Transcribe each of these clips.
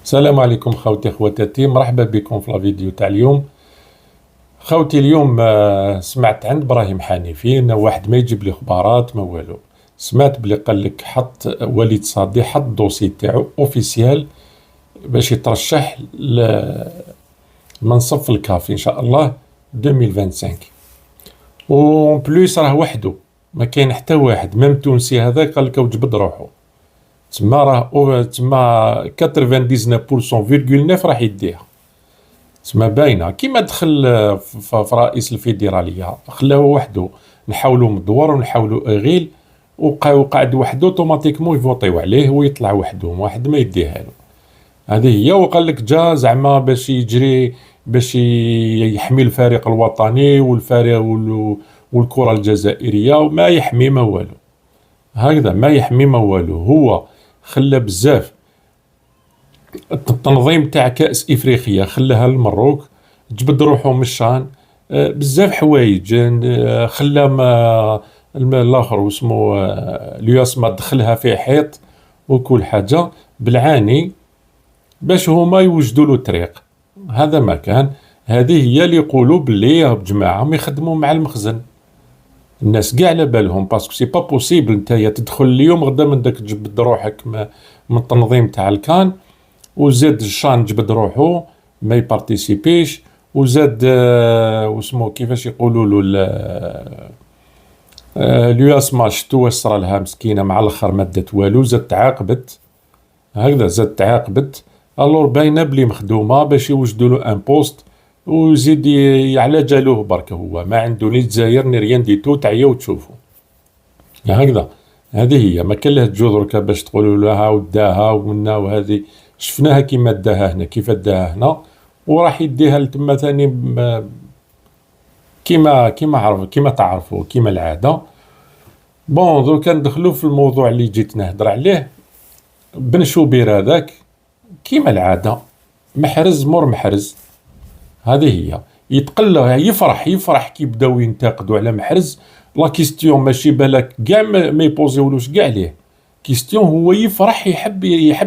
السلام عليكم خوتي خواتاتي، مرحبا بكم في الفيديو تاع اليوم. خوتي اليوم سمعت عند ابراهيم حنيفي انه واحد ما يجيب لي اخبارات ما والو. سمعت بلي قال لك حط وليد صادي حط الدوسي تاعو اوفيسيال باش يترشح لمنصب في الكافي ان شاء الله 2025. و بلوس راه وحده، ما كاين حتى واحد ميم تونسي هذاك قال لك وجبد روحو. تما راه تما 99.9 راح يديها. تما باينه كيما دخل في رئيس الفيدراليه خلاه وحده، نحاولوا مدور ونحاولوا اغيل وقعد وحده اوتوماتيكمون يفوطيو عليه ويطلع وحده، واحد ما يديها له. هذه هي. وقال لك جا زعما باش يجري باش يحمي الفريق الوطني والفريق والكره الجزائريه، وما يحمي ما والو. هكذا ما يحمي ما والو. هو خلى بزاف التنظيم تاع كأس إفريقيا خلاها للمروك، جبد روحو من الشان، بزاف حوايج خلى الاخر واسمو الياسما دخلها في حيط وكل حاجه بالعاني باش هما يوجدوا له طريق. هذا ما كان. هذه هي اللي يقولوا باللي يا جماعه ما يخدموا مع المخزن. الناس كاع على بالهم باسكو سي با بوسيبل نتايا تدخل اليوم غدا من داك تجبد روحك من التنظيم تاع الكان، وزاد الشان جبد روحو ما يبارتيسيبيش، وزاد واسمو كيفاش يقولوا له الياسما شتو واش صرا لها مسكينه مع الاخر ما دات والو، زاد تعاقبت. هكذا زاد تعاقبت. الور باينه بلي مخدومه باش يوجدوا له ان بوست ويزيد على جالوه برك. هو ما عنده ني الجزائر ني ريان دي تو، تعيا وتشوفوا هكذا. هذه هي. ما كان له تجو دركا باش تقولوا لها وداها ومنا، وهذه شفناها كيما داها هنا كيف داها هنا، وراح يديها لتما ثاني كيما تعرفوا كيما العاده. بون دوكا ندخلوا في الموضوع اللي جيت نهضر عليه. بن شوبير هذاك كيما العاده محرز مور محرز. هذه هي. يتقلى يفرح كي بداو ينتقدوا على محرز. لا كيستيون ماشي بالك كاع ما يبوزيولوش كاع ليه كيستيون. هو يفرح يحب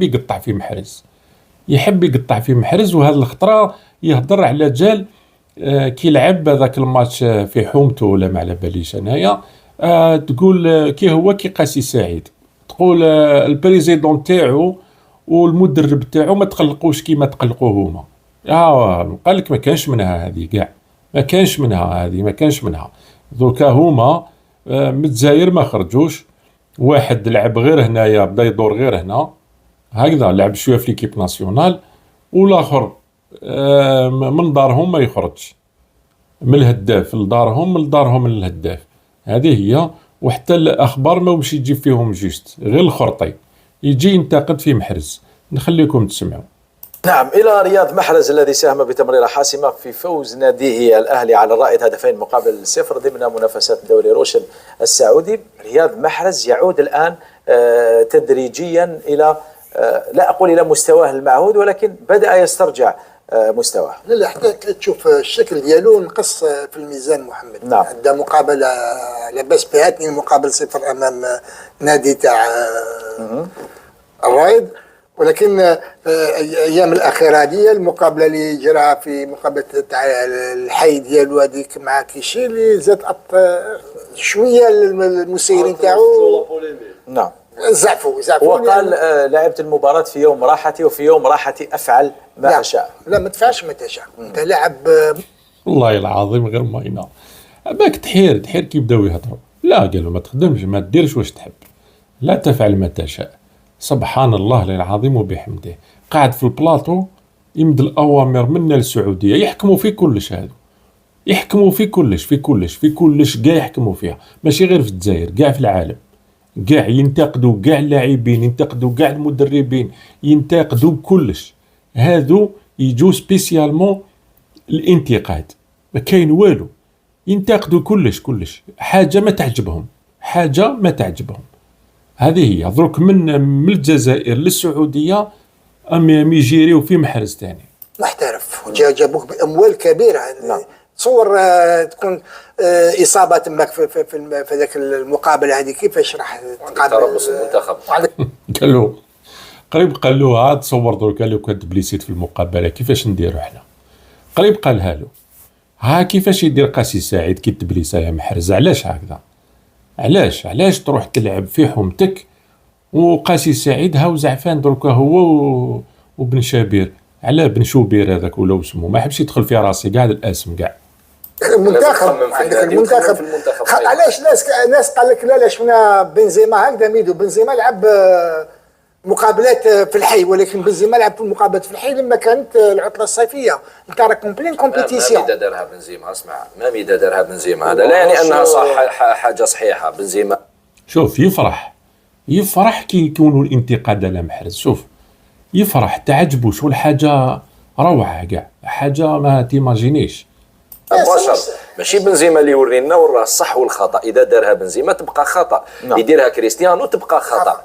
يقطع في محرز، يحب يقطع في محرز. وهذه الخطره يهضر على جال كي لعب هذاك الماتش في حومته ولا ما على باليش انايا. تقول كي هو كي قاسي سعيد، تقول البريزيدون تاعو والمدرب تاعو ما تقلقوش كيما تقلقوا هما. قال لك ما كانش منها هذه كاع، ما كانش منها. دوكا هما من الجزائر ما خرجوش. واحد لعب غير هنايا بدا يدور غير هنا هكذا، لعب شويه في ليكيب ناسيونال، والاخر من دارهم ما يخرجش، من الهداف لدارهم، من دارهم للهداف. هذه هي. وحتى الاخبار ما وش يجي فيهم جيست، غير الخرطي يجي ينتقد في محرز. نخليكم تسمعوا. نعم، إلى رياض محرز الذي ساهم بتمريرة حاسمة في فوز ناديه الأهلي على الرائد هدفين مقابل 0 ضمن منافسات دوري روشن السعودي. رياض محرز يعود الآن تدريجيا إلى لا أقول إلى مستواه المعهود، ولكن بدأ يسترجع مستواه. لا حتى تشوف الشكل ديالو نقص في الميزان محمد. نعم. عندها مقابلة لاباس بها 2 مقابل 0 أمام نادي تاع الرائد، ولكن الايام الاخيره هذه المقابله اللي جراها في مقابله تاع الحي ديالو هذيك مع كيشي اللي زاد شويه المسيرين تاعو. نعم، زعفوا وقال لعبت المباراه في يوم راحتي، وفي يوم راحتي افعل ما اشاء. لا ما تفعلش ما تشاء، انت لاعب والله العظيم غير ماينه. باك تحير كي بداو يهضروا. لا قالوا ما تخدمش ما ديرش واش تحب، لا تفعل ما تشاء. سبحان الله العظيم وبحمده. قاعد في البلاطو يمد الأوامر منا للسعودية، يحكموا في كلش. هذا يحكموا في كلش قاع يحكموا فيها، ماشي غير في الجزائر، قاع في العالم. قاع ينتقدوا قاع اللاعبين، ينتقدوا قاع المدربين، ينتقدوا كلش. هادو يجوا سبيسيالمون الانتقاد، ما كاين والو. ينتقدوا كلش حاجة ما تعجبهم. هذه هي. دروك من الجزائر للسعوديه يجيريو في محرز ثاني محترف، وجابوك باموال كبيره. نعم. تصور تكون اصابه تماك في ذاك المقابله هذه، كيفاش راح تقابل تربص المنتخب؟ قريب قال له ها تصور دركا لو كان تبليسيت في المقابله كيفاش نديرو حنا. قريب قالها له ها كيفاش يدير قاسي سعيد كي تبليسا يا محرز، علاش هكذا؟ علاش تروح تلعب في حومتك وقاسي سعيد هاو زعفان دركا هو وبن شابير، على بن شوبير هذاك ولا اسمه ما حبش يدخل في راسي قاعد الاسم كاع المنتخب عندك المنتخب. علاش ناس قال لك لا شفنا بنزيما هكذا ميدو، بنزيما لعب مقابلات في الحي، ولكن بنزيما لعب في المقابلات في الحي لما كانت العطله الصيفيه نتاع كومبلين كومبيتيسيون. ما ميدا دارها بنزيما، اسمع ما ميدا دارها بنزيما، هذا لا يعني انها صح حاجه صحيحه. بنزيما شوف يفرح كي يكونوا الانتقاد على محرز، شوف يفرح تعجبو شغل حاجه روعه كاع، حاجه ما تيماجينيش. مباشر ماشي بنزيما اللي يورينا وراه الصح والخطا، اذا دارها بنزيما تبقى خطا، يديرها كريستيانو تبقى خطا.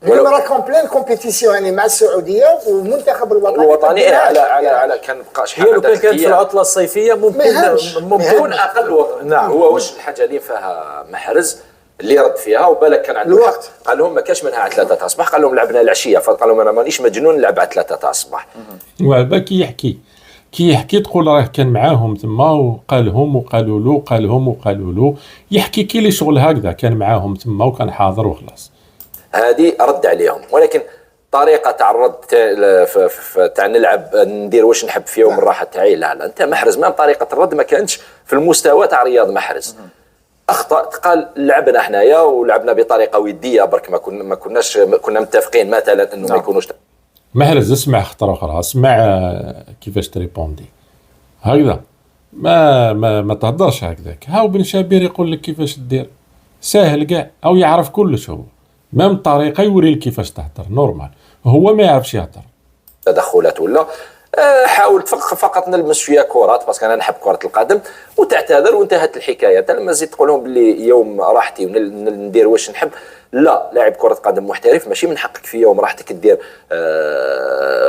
ولو راه كومبلين كومبيتيسيون يعني مع السعوديه والمنتخب الوطني على كان بقى شحال لو كانت في العطله الصيفيه ممكن اقل وقت. نعم. هو واش الحاجه اللي فيها محرز اللي رد فيها وبالك كان عنده الوقت، قال لهم ما كاش منها على 3 تاع الصباح، قال لهم لعبنا العشيه، فقال لهم انا مانيش مجنون نلعب على 3 تاع الصباح. وعبا كي يحكي تقول راه كان معاهم ثما وقالهم وقالوا له قالهم وقالوا له، يحكي كي لي شغل هكذا كان معاهم ثما وكان حاضر وخلاص. هذه رد عليهم، ولكن طريقه تاع الرد تاع نلعب ندير واش نحب في يوم الراحه تاعي، لا انت محرز ما طريقه الرد ما كانتش في المستوى تاع رياض محرز. اخطا قال لعبنا حنايا ولعبنا بطريقه وديه برك ما كنا متفقين مثلا انه ما يكونوش. محرز اسمع خطره اخرى، اسمع كيفاش تريبوندي هكذا، ما تهضرش هكذاك. هاو بن شابير يقول لك كيفاش دير، ساهل كاع، او يعرف كلش هو، مام الطريقه يوري لك كيفاش تهضر نورمال، هو ما يعرفش يهضر. تدخلات ولا حاولت فقط نلمس فيها كرات باسكو انا نحب كره القدم وتعتذر وانتهت الحكايه. لما زيد تقول لهم بلي يوم راحتي وندير واش نحب، لا، لاعب كره قدم محترف ماشي من حقك في يوم راحتك دير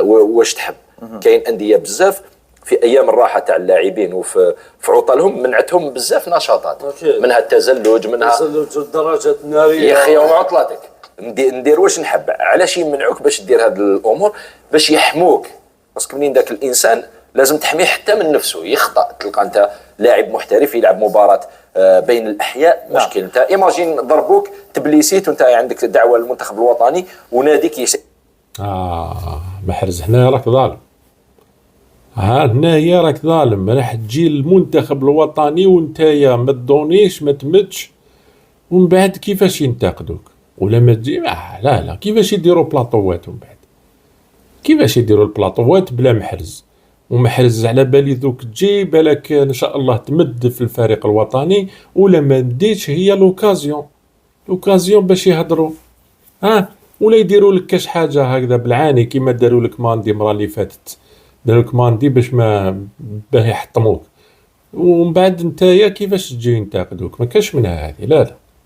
واش تحب. كاين انديه بزاف في ايام الراحه تاع اللاعبين وفي عطلهم منعتهم بزاف نشاطات، منها التزلج، منها الدراجات الناريه. يا اخي يوم عطلتك ندير واش نحب، علاش يمنعوك باش دير هاد الامور؟ باش يحموك، باسكو منين داك الانسان لازم تحميه حتى من نفسه، يخطأ. تلقى انت لاعب محترف يلعب مباراه بين الاحياء، مشكل. انت ايماجين ضربوك تبليسيت وانت عندك دعوه للمنتخب الوطني وناديك محرز هنا راك ظالم، هنايا راك ظالم، راح تجي المنتخب الوطني وانتايا ما تدونيش ما تمدش، ومن بعد كيفاش ينتقدوك ولا ما تجي لا كيفاش يديروا بلاطوات، ومن بعد كيفاش يديروا البلاطوات بلا محرز، ومحرز على بالي ذوك تجي بالك ان شاء الله تمد في الفريق الوطني، ولا ما مديتش هي لوكازيون باش يهضروا ولا يديروا لك كاش حاجه هكذا بالعاني كيما داروا لك ماندي المره اللي فاتت، داروا لك ماندي باش ما باه يحطموك، ومن بعد نتايا كيفاش تجي ينتقدوك؟ ما كاش منها هذه، لا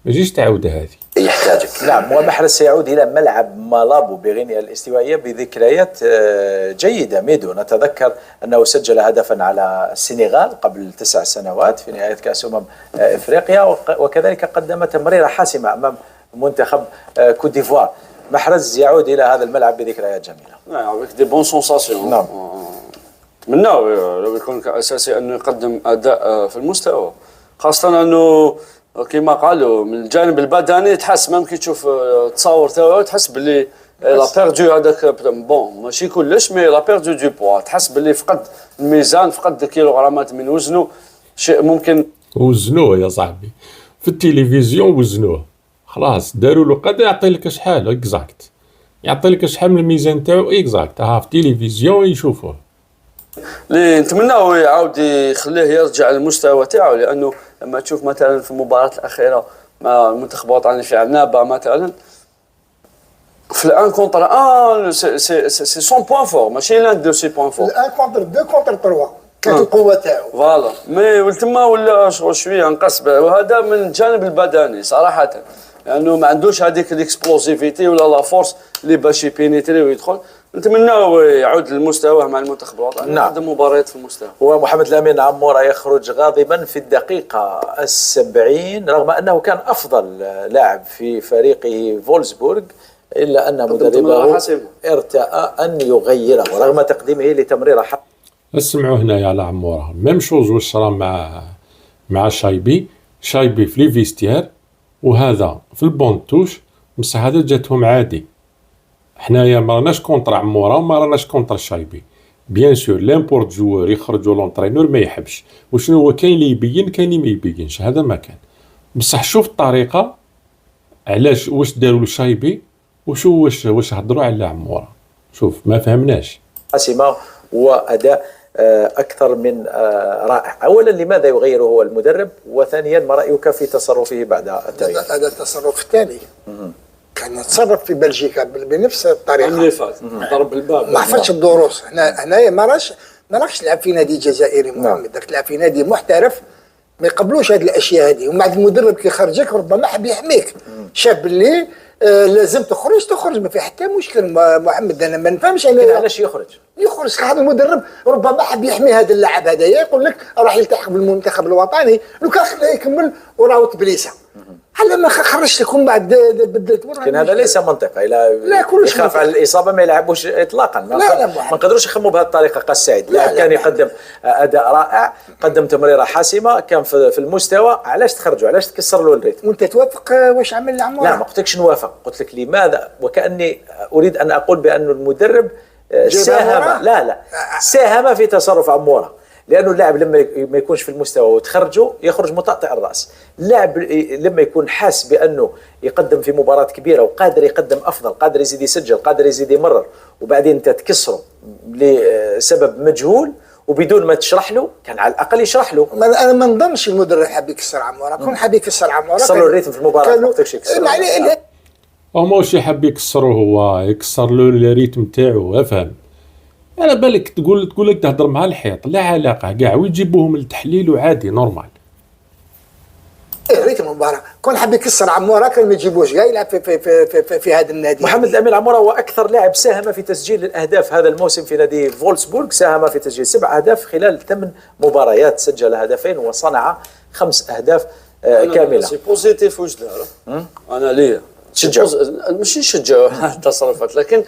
ما تجيش تعاود هذه. يحتاجك. نعم. ومحرز سيعود إلى ملعب مالابو بغينيا الاستوائية بذكريات جيدة. ميدو نتذكر أنه سجل هدفا على السنغال قبل 9 سنوات في نهاية كأس إفريقيا، وكذلك قدم تمريرة حاسمة أمام منتخب كوت ديفوار. محرز يعود إلى هذا الملعب بذكريات جميلة. نعم، avec des bonnes sensations. نعم. نتمنى لو يكون كأساسي أنه يقدم أداء في المستوى، خاصة أنه كما قالوا من الجانب البدني تحس مام كي تشوف تصاور تاعو تحس باللي لا بيردو هذاك بون ماشي كلش مي لا بيردو دو بوا، تحس باللي فقد الميزان، فقد كيلوغرامات من وزنه، شيء ممكن وزنوه يا صاحبي في التلفزيون، وزنوه خلاص داروا له قد يعطي لك شحال اكزاكت، يعطي لك شحال من الميزان تاعو اكزاكت، في التلفزيون يشوفوه. اللي نتمناو يعاود يخليه يرجع للمستوى تاعو، لانه لما تشوف مثلا في المباراة الأخيرة مع المنتخب الوطني في عنابة مثلا في الان كونتر سي سون بوان فور، ماشي لان دو سي بوان فور، الان كونتر 2 كونتر 3 كانت القوة تاعو فوالا. مي تما ولا شويه نقص، وهذا من الجانب البدني صراحة، لأنه ما عندوش هذيك الاكسبلوزيفيتي ولا لا فورس اللي باش يبينيتري ويدخل. نتمناو يعود لمستواه مع المنتخب الوطني، يقدم مباريات في المستوى. ومحمد الأمين عمورة يخرج غاضبا في الدقيقة 70 رغم أنه كان أفضل لاعب في فريقه فولسبورغ إلا أن تمريرة مدربه حاسمة. ارتأى أن يغيره رغم تقديمه لتمريرة حاسمة. اسمعوا هنا يا لعمورة، ميم شوز واش راه مع شايبي في لي فيستير، وهذا في البونتوش، بصح هذا جاتهم عادي. حنايا ما راناش كونتر عمورة وما راناش كونتر شايبي، بيان سور لامبورت جوار يخرجوا لونطرينور ما يحبش، وشنو هو كاين اللي يبين كاين اللي ما يبينش، هذا ما كان. بصح شوف الطريقة علاش واش داروا لشايبي واش هضروا على عمورة، شوف ما فهمناش. حاسمة وأداء أكثر من رائع. أولا لماذا يغيره هو المدرب؟ وثانيا ما رأيك في تصرفه بعد التغيير؟ هذا التصرف الثاني كان يتصرف في بلجيكا بنفس الطريقه اللي فات ضرب الباب ما حفظش الدروس. هنايا ما راكش تلعب في نادي جزائري محمد، راك تلعب في نادي محترف ما يقبلوش هذه الاشياء هذه. ومع المدرب كي خرجك ربما حب يحميك، شاف باللي لازم تخرج ما في حتى مشكل. محمد انا ما نفهمش علاش يخرج هذا المدرب ربما حب يحمي هذا اللاعب هذايا، يقول لك راح يلتحق بالمنتخب الوطني، لو كان خلاه يكمل وراهو تبليسه. هلا ما خرجت لكم بعد بدلت لكن هذا ليس منطقي. لا كلش يخاف على الاصابه ما يلعبوش اطلاقا. ما نقدروش نخموا بهذه الطريقه. قاس سعيد لاعب كان يقدم اداء رائع، قدم تمريره حاسمه، كان في المستوى. علاش تخرجوا؟ علاش تكسر له الريتم؟ وانت توافق واش عمل عمورة؟ لا ما قلتلكش نوافق، قلت لك لماذا، وكاني اريد ان اقول بان المدرب ساهم في تصرف عمورة، لانه اللاعب لما ما يكونش في المستوى وتخرجه يخرج مطأطئ الراس. اللاعب لما يكون حاس بانه يقدم في مباراه كبيره وقادر يقدم افضل، قادر يزيد يسجل، قادر يزيد يمرر، وبعدين انت تكسره لسبب مجهول وبدون ما تشرح له، كان على الاقل يشرح له. انا ما نظنش المدرب حاب يكسر عمورة، كون حاب يكسر عمورة كسر له الريتم في المباراه، ما قلتلكش يكسر. هو ماهوش يحب يكسره، هو يكسر له الريتم تاعو، افهم. على بالك تقول لك تهضر مع الحيط، لا علاقه كاع، ويجيبوهم للتحليل وعادي نورمال. ريتم المباراه، كون حاب يكسر عمورة كان ما يجيبوش كاع يلعب في هذا النادي. محمد الامين عمورة هو اكثر لاعب ساهم في تسجيل الاهداف هذا الموسم في نادي فولسبورغ، ساهم في تسجيل 7 أهداف خلال 8 مباريات، سجل هدفين وصنع 5 أهداف كامله. سي بوزيتيف واش دار. انا ليا تشجع ماشي نشجع التصرفات، لكن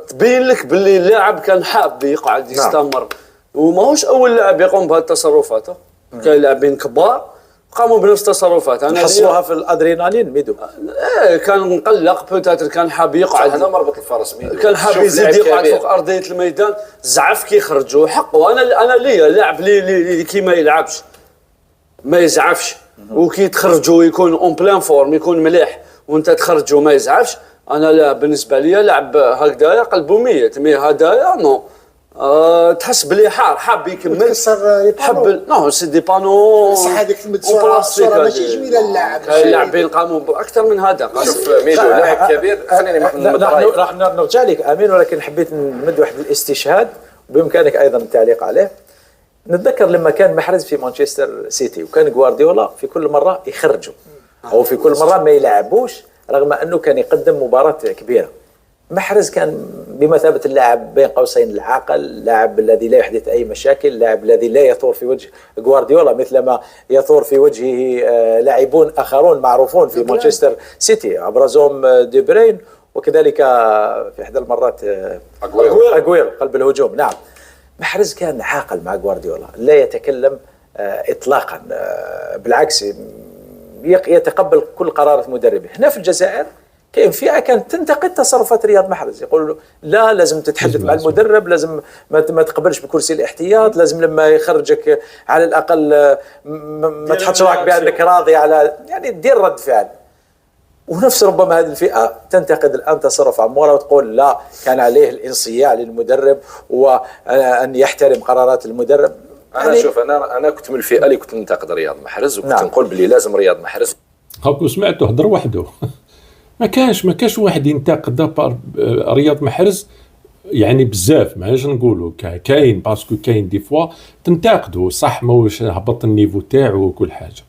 تبين لك باللي اللاعب كان حاب يقعد يستمر. وماهوش اول لاعب يقوم بهذه التصرفات، كاين لاعبين كبار قاموا بنفس التصرفات. انا حصلوها في الادرينالين ميدو. كان مقلق بوتاتر، كان حاب يقعد. هذا مربط الفرس ميدو، كان حاب يزيد يقعد فوق ارضيه الميدان. زعف كي خرجوا حقه. انا ليا لاعب لي كي ما يلعبش ما يزعفش، وكي تخرجوا يكون اون بلان فورم، يكون مليح، وانت تخرجوا ما يزعفش. انا لا بالنسبه لي لاعب هكذايا قلبه ميت، مي هدايا نو. تحس بلي حاب يكمل. حب نو سي دي بانو. بصح هذيك الصوره ماشي جميله للاعب. اللاعبين قاموا باكثر من هذا. شوف ميدو لاعب كبير. خليني راح نرجع لك امين، ولكن حبيت نمد واحد الاستشهاد وبامكانك ايضا التعليق عليه. نتذكر لما كان محرز في مانشستر سيتي وكان غوارديولا في كل مره يخرجه او في كل مره ما يلعبوش، رغم انه كان يقدم مباراه كبيره. محرز كان بمثابه اللاعب بين قوسين العاقل، اللاعب الذي لا يحدث اي مشاكل، اللاعب الذي لا يثور في وجه غوارديولا مثلما يثور في وجهه لاعبون اخرون معروفون في مانشستر سيتي، ابرزهم دي برين، وكذلك في احدى المرات اغويرو قلب الهجوم. نعم، محرز كان عاقل مع غوارديولا، لا يتكلم اطلاقا، بالعكس يتقبل كل قرارات مدربه. هنا في الجزائر كاين فئه كانت تنتقد تصرفات رياض محرز، يقولوا لا لازم تتحدث مع المدرب، لازم ما تقبلش بكرسي الاحتياط، لازم لما يخرجك على الاقل ما تحطش راك بانك راضي على، يعني دير رد فعل. ونفس ربما هذه الفئه تنتقد الان تصرف عمورة وتقول لا كان عليه الانصياع للمدرب وان يحترم قرارات المدرب. انا شوف انا كنت من الفئه اللي كنت ننتقد رياض محرز، وكنت نقول بلي لازم رياض محرز. هاكو سمعته هضر وحده. ما كانش واحد ينتقد رياض محرز يعني بزاف، ماش نقولوا كاين باسكو كاين دي فوا تنتقدوا صح، ماهوش هبط النيفو تاعو وكل حاجه،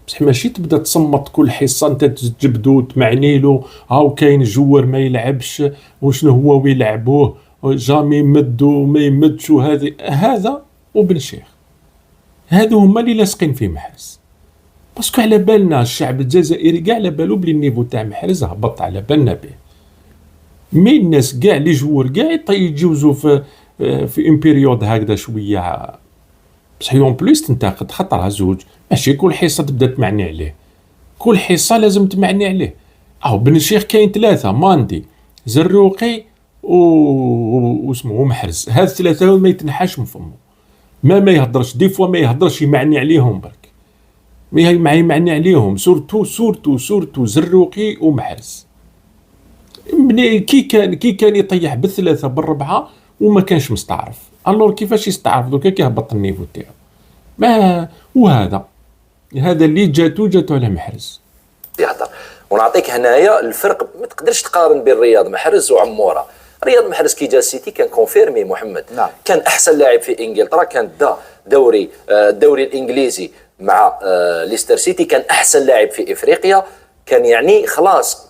بصح ماشي تبدا تصمت كل حصه انت تجبدو تمعني له هاو كاين جوار ما يلعبش وشنو هو ويلعبوه جامي يمد وما يمدش. هذا وبن شيخ هادو هما اللي لاصقين في محرز، باسكو على بالنا الشعب الجزائري كاع على بالو بلي النيفو تاع محرز هبط، على بالنا به. مي الناس كاع لي جوور كاع يتجوزوا في اون بيريود هكذا شويه، بصح اون بليس تنتقد خطرها زوج، ماشي كل حصه تبدا تمعني عليه، كل حصه لازم تمعني عليه. بن الشيخ كاين 3 ماندي زروقي واسمه محرز، هاد 3 ما يتنحاش من فمه، ما يهضرش دي فوا، ما يهضرش يمعني عليهم برك، ما يمعني عليهم سورتو زروقي ومحرز. كي كان يطيح بالثلاثه بالربعه وما كانش مستعرف، الور كيفاش يستعرف دوكا كيهبط النيفو تاعو ما. وهذا اللي جاتو على محرز يهضر. ونعطيك هنايا الفرق، ما تقدرش تقارن بين رياض محرز وعموره. رياض محرز كي جا السيتي كان كونفيرمي محمد، نعم. كان احسن لاعب في انجلترا، كان الدوري الانجليزي مع ليستر سيتي، كان احسن لاعب في افريقيا، كان يعني خلاص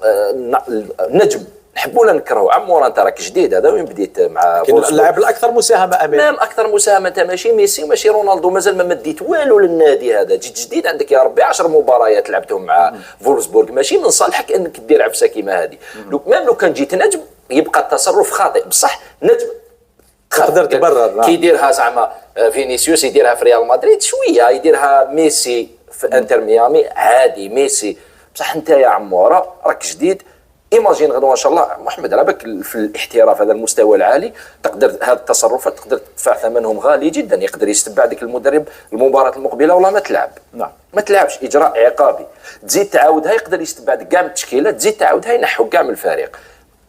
نجم نحبوا ولا نكرهوا. عمورة انت راك جديد، هذا وين بديت مع اللاعب الاكثر مساهمه امين، نعم اكثر مساهمه. انت ماشي ميسي وماشي رونالدو، مازال ما مديت والو للنادي هذا، جيت جديد عندك يا ربي 10 مباريات لعبتهم مع فولسبورغ، ماشي من صالحك انك دير عفسه كيما هذه. لو كان جيت نجم يبقى التصرف خاطئ، بصح نجم تقدر تبرر. كي يديرها زعما فينيسيوس يديرها في ريال مدريد شويه، يديرها ميسي في انتر ميامي عادي ميسي، بصح انت يا عموره راك جديد. ايماجين غدوه ان شاء الله محمد على بالك في الاحتراف هذا المستوى العالي، تقدر هذه التصرفات تقدر تدفع ثمنهم غالي جدا، يقدر يستبع ديك المدرب المباراه المقبله ولا ما تلعب. نعم. ما تلعبش، اجراء عقابي، تزيد تعاودها يقدر يستبعد كاع من التشكيله، تزيد تعاودها ينحو كاع من الفريق.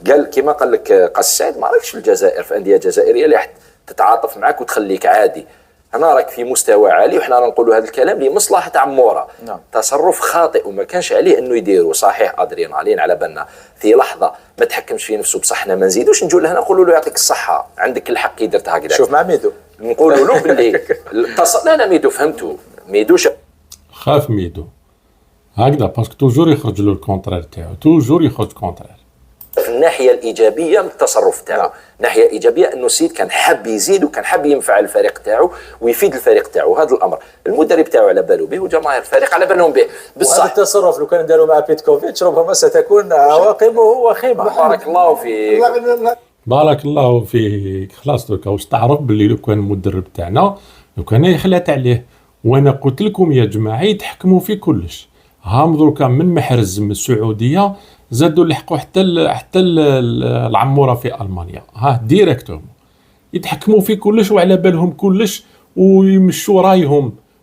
قال كما قال لك قاس سعيد، ما راكش في الجزائر في انديه جزائريه اللي تتعاطف معك وتخليك عادي، هنا راك في مستوى عالي، وحنا نقولوا هذا الكلام لمصلحه عموره. نعم. تصرف خاطئ وما كانش عليه انه يديروا، صحيح ادرينالين على بالنا في لحظه ما تحكمش في نفسه، بصح حنا ما نزيدوش نجوا لهنا نقولوا له يعطيك الصحه، عندك الحق كي درت هكذا. شوف مع ميدو نقولوا له باللي لا ميدو فهمتوا، ميدوش خاف ميدو هكذا باسكو توجور يخرج له الكونترير تاعو، توجور يخرج كونترير. في الناحيه الايجابيه من التصرف تاعو، الناحيه الايجابيه انه السيد كان حاب يزيد وكان حاب ينفع الفريق تاعو ويفيد الفريق تاعو. هذا الامر المدرب تاعو على باله به وجماهير الفريق على بالهم به. بصح هذا التصرف لو كان داروا مع بيتكوفيتش ربما ستكون عواقبه وخيمه. بارك الله فيك. بارك الله فيك. خلاص دوكا واش تعرف باللي لو كان المدرب تاعنا لو كان يخلات عليه، وانا قلت لكم يا جماعه يتحكموا في كلش. هام دوكا من محرز من السعوديه زادوا لحقوا حتى العموره في المانيا، ديريكتوم يتحكموا في كلش وعلى بالهم كلش ويمشوا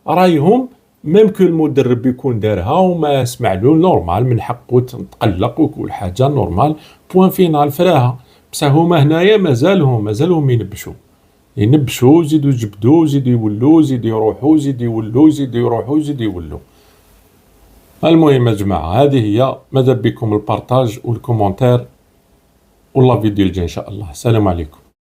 رايهم ميم كو المدرب يكون دارها وما سمع له نورمال، من حقه تقلق وكل حاجه نورمال بوان فينال فراها. بصح هما هنايا مازالهم ينبشوا يزيدوا يجبدوا يزيدوا يولوا يزيدوا يروحوا يزيدوا يولوا يزيدوا يروحوا يزيدوا يولوا. المهم يا جماعه هذه هي، ماذا بكم البارتاج والكومنتير والله فيديو الجاي ان شاء الله. السلام عليكم.